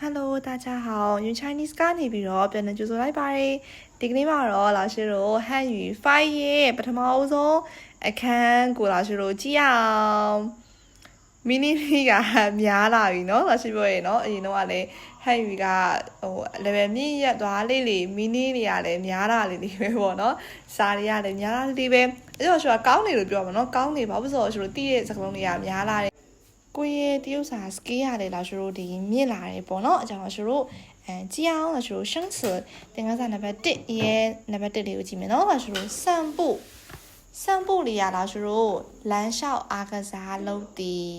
Hello，大家好，用 Chinese ကနေပြီးတော့ပြန်လည်ကြိုဆိုလိုက်ပါတယ်ဒီကနေ့မှာတော့老师တို့ဟန်ယူ5ရဲ့ပထမအဆုံးအခန်းကို老师တို့ကြည့်အောင်မီနီလေးကများလာပြီเนาะ老师ပြောရင်เนาะအရင်တော့ကလည်းဟန်ယူကlevel မြင့်ရက်သွားလေးလေမီနီတွေကလည်းများလာလေးပဲပေါ့เนาะစာတွေကလည်းများလာလေးပဲအဲ့တော့ဆိုတော့ကောင်းနေလို့ပြောမှာเนาะကောင်းနေဘာလို့ဆိုတော့တည့်ရဲ့စကားလုံးတွေကများလာတယ်ကိုရဲ့တရုတ်စာ skill ရတယ်老师တို့ဒီမြင့်လာတယ်ပေါ့เนาะအကြောင်း老师တို့ကြည့်အောင်老师တို့生词သင်ခန်းစာနံပါတ်1ရဲ့နံပါတ်1လေးကိုကြည့်မယ်เนาะ老师တို့散步လေးရ老师တို့လမ်းလျှောက်အားကစားလုပ်သည်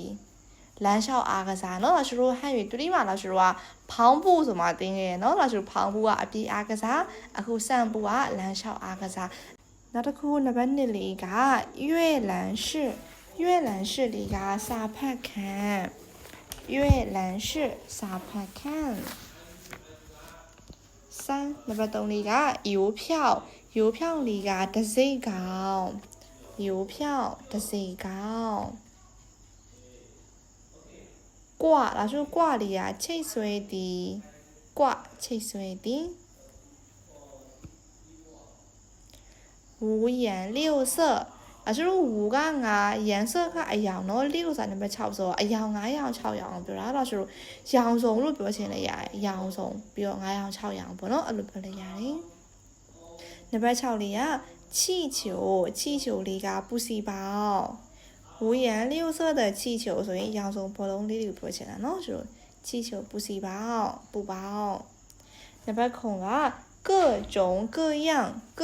လမ်းလျှောက်အားကစားเนาะ老师တို့ဟန်ယူ3မှာ老师တို့ကဖောင်း步ဆိုမှသင်ခဲ့ရเนาะ老师တို့ဖောင်း步ကအပြေးအားကစားအခု散步ကလမ်းလျှောက်အားကစားနောက်တစ်ခုနံပါတ်2လေးက阅览室里ကစာဖတ်ခန်း阅览室စာဖတ်ခန်း3နံပါတ်3လေးက邮票里ကတစိ့ကောင်邮票တစိ့ကောင်挂老师挂里啊ချိတ်ဆွဲသည်挂ချိတ်ဆွဲသည်五颜六色老师五က颜色ကအရောင်เนาะ6ဆိုတာနံပါတ်6ဆိုတော့အရောင်9ရောင်6ရောင်ပြောတာ老师ရောင်စုံလို့ပြောချင်လည်းရတယ်ရောင်စုံပြီးတော့9ရောင်6ရောင်ပေါ့เนาะအဲ့လိုပြောလည်းရတယ်နံပါတ်6လေးက气球လေးကပူစီပေါ五颜六色的气球ဆိုရင်ရောင်စုံဘောလုံးလေးကိုပြောချင်တာเนาะဆိုတော့气球ပူစီပေါပူပေါနံပါတ်9က各种各样က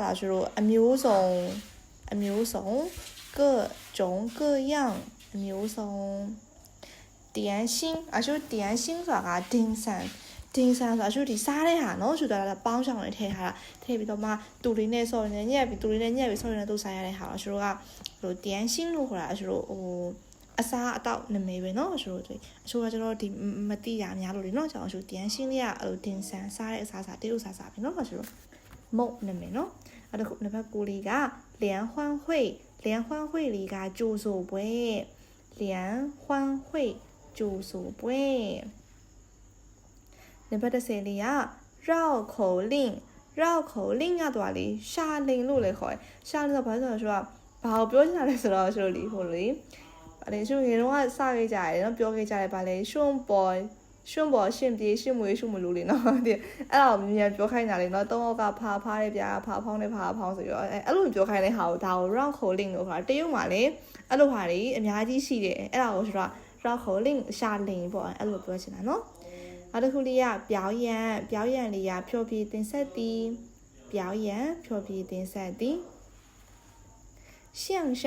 老师အမျိုးစုံ各种各样အမျိုးစုံ点心老师点心ဆိုတာကတင်းဆန်ဆိုတာသူဒီစားတဲ့ဟာเนาะဆိုတော့ပေါင်းဆောင်နေထည့်ထားတာထည့်ပြီးတော့မှတူလေးနဲ့ဆော်နေညက်ပြီးတူလေးနဲ့ညက်ပြီးဆော်နေတူစားရတဲ့ဟာဆိုတော့ကဟိုတင်းရှင်းလို့ခေါ်တာဆိုတော့ဟိုအစားအတော့နာမည်ပဲเนาะဆိုတော့အချို့ကကျတော့ဒီမတိရများလို့လေเนาะကြောင်ဆိုတင်းရှင်းလေးကဟိုတင်းဆန်စားတဲ့အစားတရုပ်စားပဲเนาะဆိုတော့မုတ်နာမည်เนาะအဲ့ဒါခုနံပါတ်9လေးက联欢会လေးကကြိုဆိုပွဲ联欢会ကြိုဆိုပွဲနံပါတ်10လေးက绕口令ကတော့လေရှာလင်လို့လေခေါ်တယ်ရှာလင်ဆိုဘာလို့ဆိုတော့ဘာကိုပြောချင်တာလဲဆိုတော့ဆိုလေဟိုလေဗာလေဆိုရင်တော့စခဲ့ကြတယ်နော်ပြောခဲ့ကြတယ်ဗာလေရှင်ပေါ်ရှင်ပြေရှင်မွေရှင်မလို့လေနော်ဒီအဲ့တော့မြန်ပြောခိုင်းတာလေနော်3ယောက်ကဖားတယ်ဗျာဖားဖောင်းတယ်ဖားဖောင်းဆိုတော့အဲ့လိုပြောခိုင်းတဲ့ဟာကိုဒါကို round calling လို့ခေါ်တာတရုတ်မှာလေအဲ့လိုဟာတွေအများကြီးရှိတယ်အဲ့ဒါကိုဆိုတော့ round calling ရှာလင်ပေါ့အဲ့လိုပြောချင်တာနော်နောက်တစ်ခုလေးက表演လေးကဖျော်ဖြေတင်ဆက်သည်表演ဖျော်ဖြေတင်ဆက်သည်相声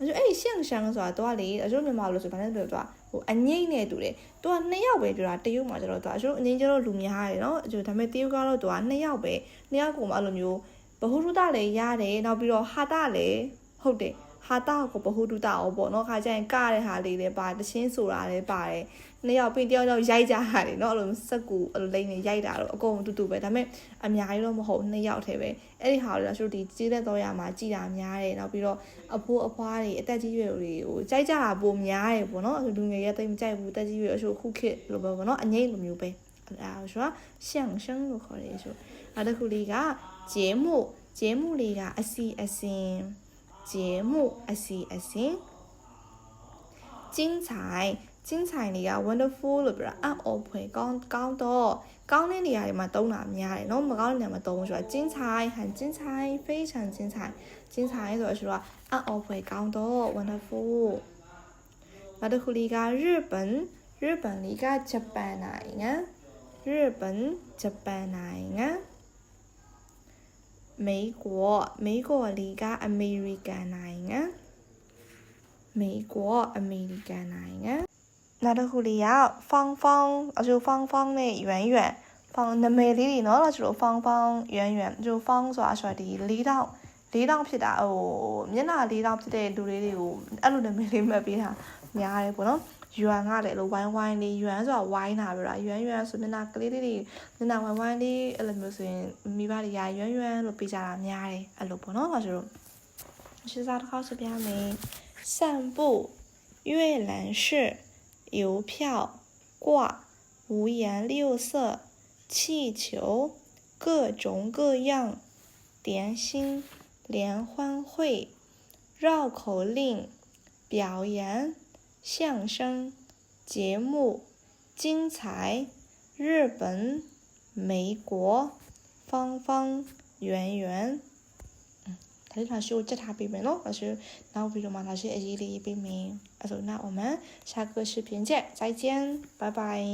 အဲ့相声ဆိုတာတော့လေအကျိုးမြန်မာလို့ဆိုဘာလဲဆိုတော့ဟိုအငိမ့်နဲ့တူတယ်သူက2ယောက်ပဲပြောတာတရုတ်မှာကျတော့သူအကျိုးအငိမ့်ကျတော့လူများတယ်နော်အကျိုးဒါပေမဲ့တရုတ်ကတော့သူက2ယောက်ပဲ2ယောက်ကိုမှအဲ့လိုမျိုးဘဟုတုတလည်းရတယ်နောက်ပြီးတော့ဟာတလည်းဟုတ်တယ်ဟာတာကိုဘဟုတုတအောင်ပေါ့နော်ခါကျရင်ကတဲ့ဟာလေးလည်းပါတချင်းဆိုတာလည်းပါတယ်နှစ်ယောက်ပြီးတယောက်ရိုက်ကြတာလေနော်အဲ့လိုစက်ကူအဲ့လိုလိမ့်နေရိုက်တာတော့အကုန်တူတူပဲဒါပေမဲ့အများကြီးတော့မဟုတ်နှစ်ယောက်ထဲပဲအဲ့ဒီဟာတွေဆိုဒီကြီးတဲ့တော့ရမှာကြည်တာများတယ်နောက်ပြီးတော့အဖိုးအဖွားတွေအသက်ကြီးရွယ်တွေကိုကြိုက်ကြတာပိုများတယ်ပေါ့နော်လူငယ်ရဲ့တိတ်မကြိုက်ဘူးအသက်ကြီးရွယ်အချို့ခုခေတ်လိုပဲပေါ့နော်အငိမ့်လိုမျိုးပဲအဲ့ဒါဆိုတော့相声လို့ခေါ်တယ်ဆိုနောက်တစ်ခုလေးက节目လေးကအစီအစဉ်节目အစီအစဉ်精彩လေးက wonderful လို့ပြောတာအံ့ဩဖွယ်ကောင်းတော့ကောင်းတဲ့နေရာတွေမှာသုံးတာများတယ်နော်မကောင်းတဲ့နေရာမှာသုံးလို့ဆိုတာ精彩很精彩非常精彩ဆိုတော့ဆိုတော့အံ့ဩဖွယ်ကောင်းတော့ wonderful နောက်တစ်ခုလေးက日本လေးကဂျပန်နိုင်ငံ美国လေးကအမေရိကန်နိုင်ငံနောက်တစ်ခုလေးက芳အကျိုး芳နဲ့圆芳နာမည်လေးတွေနော်လားကျိုး芳圆ကျိုး芳ဆိုတာဒီ၄တောင်ဖြစ်တာဟိုမျက်နှာ၄တောင်ဖြစ်တဲ့လူလေးတွေကိုအဲ့လိုနာမည်လေးမှတ်ပေးတာများတယ်ပေါ့နော်ရွမ်ကလည်းလို့ဝိုင်းလေးရွမ်ဆိုတာဝိုင်းတာပြောတာရွမ်ဆိုမျက်နှာကလေးတွေမျက်နှာဝိုင်းလေးအဲ့လိုမျိုးဆိုရင်မိဘတွေကရွမ်လို့ပေးကြတာများတယ်အဲ့လိုပေါ့နော်ဒါဆိုတော့ရှင်းစားတစ်ခေါက်ဆိုပြမယ်散步阅览室邮票挂五颜六色，气球，各种各样，点心，联欢会，绕口令，表演，相声，节目，精彩，日本，美国，方方，圆圆。但是老师我叫他背背咯，老师那我比如嘛，老师一里背背。那我们下个视频见，再见，拜拜。